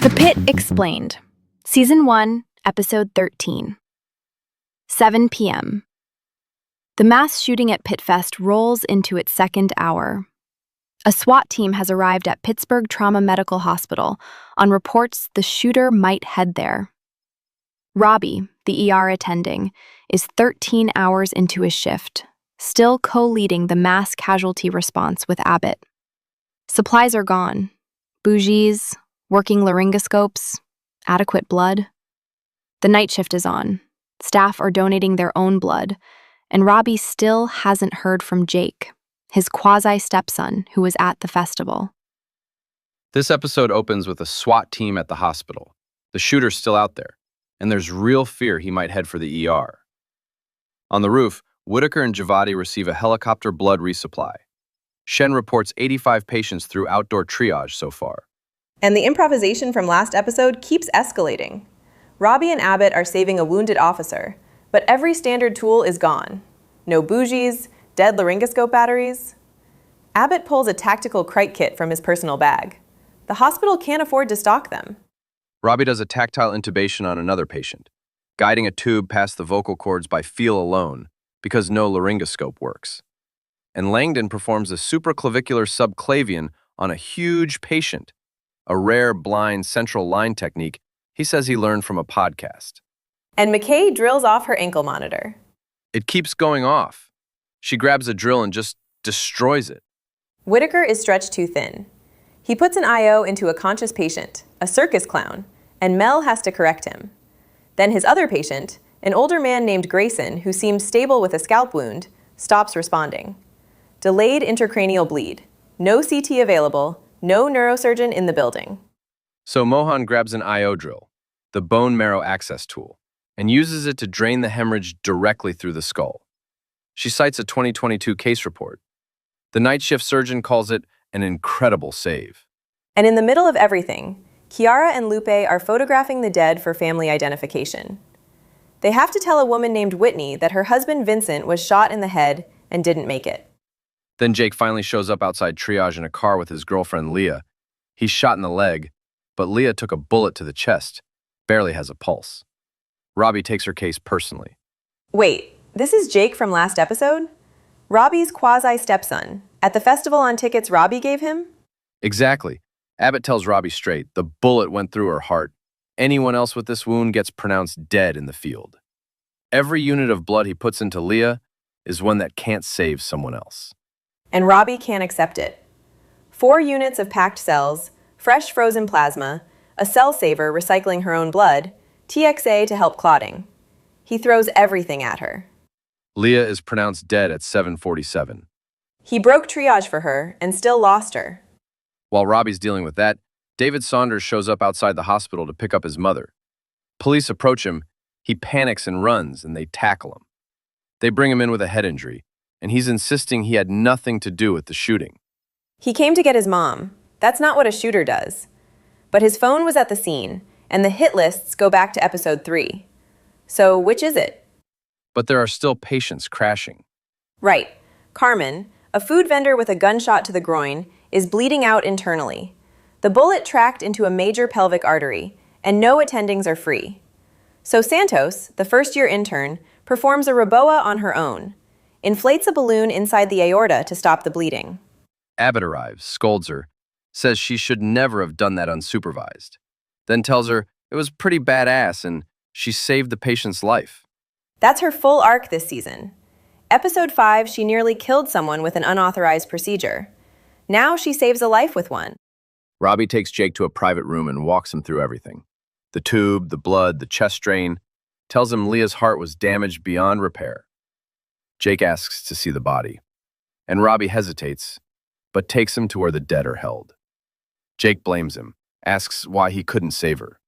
The Pit Explained, Season 1, Episode 13. 7 p.m. The mass shooting at Pitt Fest rolls into its second hour. A SWAT team has arrived at Pittsburgh Trauma Medical Hospital on reports the shooter might head there. Robby, the ER attending, is 13 hours into his shift, still co-leading the mass casualty response with Abbot. Supplies are gone. Bougies, working laryngoscopes, adequate blood. The night shift is on. Staff are donating their own blood, and Robby still hasn't heard from Jake, his quasi-stepson who was at the festival. This episode opens with a SWAT team at the hospital. The shooter's still out there, and there's real fear he might head for the ER. On the roof, Whitaker and Javadi receive a helicopter blood resupply. Shen reports 85 patients through outdoor triage so far. And the improvisation from last episode keeps escalating. Robby and Abbot are saving a wounded officer, but every standard tool is gone. No bougies, dead laryngoscope batteries. Abbot pulls a tactical crite kit from his personal bag. The hospital can't afford to stock them. Robby does a tactile intubation on another patient, guiding a tube past the vocal cords by feel alone because no laryngoscope works. And Langdon performs a supraclavicular subclavian on a huge patient, a rare blind central line technique he says he learned from a podcast. And McKay drills off her ankle monitor. It keeps going off. She grabs a drill and just destroys it. Whitaker is stretched too thin. He puts an IO into a conscious patient, a circus clown, and Mel has to correct him. Then his other patient, an older man named Grayson, who seems stable with a scalp wound, stops responding. Delayed intracranial bleed. No CT available. No neurosurgeon in the building. So Mohan grabs an IO drill, the bone-marrow access tool, and uses it to drain the hemorrhage directly through the skull. She cites a 2022 case report. The night shift surgeon calls it an incredible save. And in the middle of everything, Kiara and Lupe are photographing the dead for family identification. They have to tell a woman named Whitney that her husband Vincent was shot in the head and didn't make it. Then Jake finally shows up outside triage in a car with his girlfriend Leah. He's shot in the leg, but Leah took a bullet to the chest, barely has a pulse. Robby takes her case personally. Wait, this is Jake from last episode? Robby's quasi-stepson, at the festival on tickets Robby gave him? Exactly. Abbott tells Robby straight, the bullet went through her heart. Anyone else with this wound gets pronounced dead in the field. Every unit of blood he puts into Leah is one that can't save someone else. And Robby can't accept it. 4 units of packed cells, fresh frozen plasma, a cell saver recycling her own blood, TXA to help clotting. He throws everything at her. Leah is pronounced dead at 7:47. He broke triage for her and still lost her. While Robby's dealing with that, David Saunders shows up outside the hospital to pick up his mother. Police approach him, he panics and runs, and they tackle him. They bring him in with a head injury, and he's insisting he had nothing to do with the shooting. He came to get his mom. That's not what a shooter does. But his phone was at the scene, and the hit lists go back to episode 3. So which is it? But there are still patients crashing. Right. Carmen, a food vendor with a gunshot to the groin, is bleeding out internally. The bullet tracked into a major pelvic artery, and no attendings are free. So Santos, the first-year intern, performs a REBOA on her own, inflates a balloon inside the aorta to stop the bleeding. Abbott arrives, scolds her, says she should never have done that unsupervised, then tells her it was pretty badass and she saved the patient's life. That's her full arc this season. Episode 5, she nearly killed someone with an unauthorized procedure. Now she saves a life with one. Robby takes Jake to a private room and walks him through everything. The tube, the blood, the chest drain, tells him Leah's heart was damaged beyond repair. Jake asks to see the body, and Robby hesitates, but takes him to where the dead are held. Jake blames him, asks why he couldn't save her.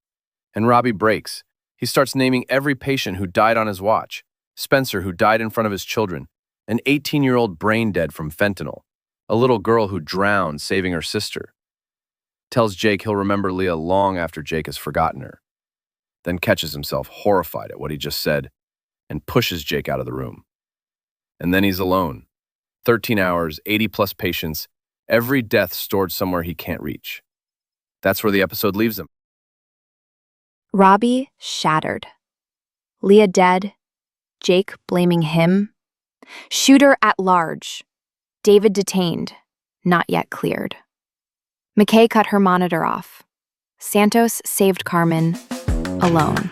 And Robby breaks. He starts naming every patient who died on his watch. Spencer, who died in front of his children, an 18-year-old brain dead from fentanyl, a little girl who drowned saving her sister. Tells Jake he'll remember Leah long after Jake has forgotten her. Then catches himself horrified at what he just said and pushes Jake out of the room. And then he's alone. 13 hours, 80-plus patients, every death stored somewhere he can't reach. That's where the episode leaves him. Robby shattered. Leah dead. Jake blaming him. Shooter at large. David detained. Not yet cleared. McKay cut her monitor off. Santos saved Carmen alone.